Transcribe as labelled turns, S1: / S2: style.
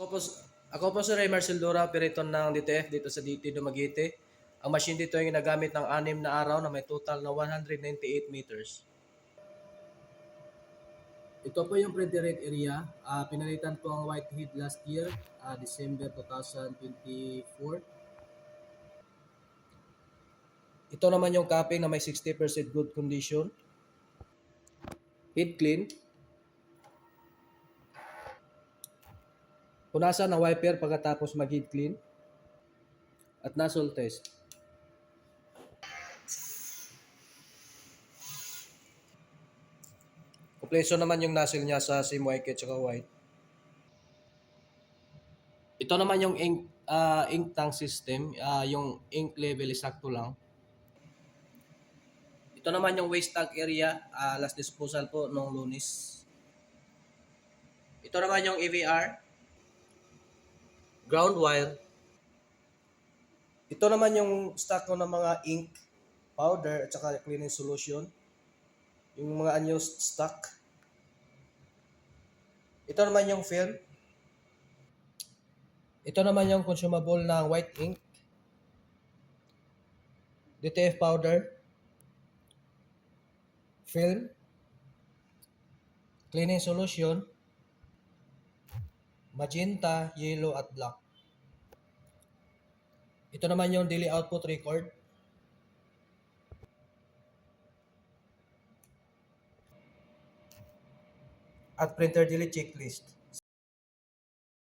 S1: Ako po si Ray Marcel Dura, operator ng DTF dito sa DT Dumaguete. Ang machine dito ay ginagamit ng 6 na araw na may total na 198 meters. Ito po yung printer area. Pinalitan po ang white head last year, December 2024. Ito naman yung copy na may 60% good condition. Head clean. Punasan ng wiper pagkatapos mag-head clean. At nozzle test. Kompleto naman yung nozzle niya sa same white at saka white. Ito naman yung ink tank system. Yung ink level is sakto lang. Ito naman yung waste tank area. Last disposal po noong Lunes. Ito naman yung EVR. Ground wire. Ito naman yung stock ko ng mga ink, powder at saka cleaning solution. Yung mga unused stock. Ito naman yung film. Ito naman yung consumable na white ink. DTF powder. Film. Cleaning solution. Magenta, yellow at black. Ito naman yung daily output record. At printer daily checklist.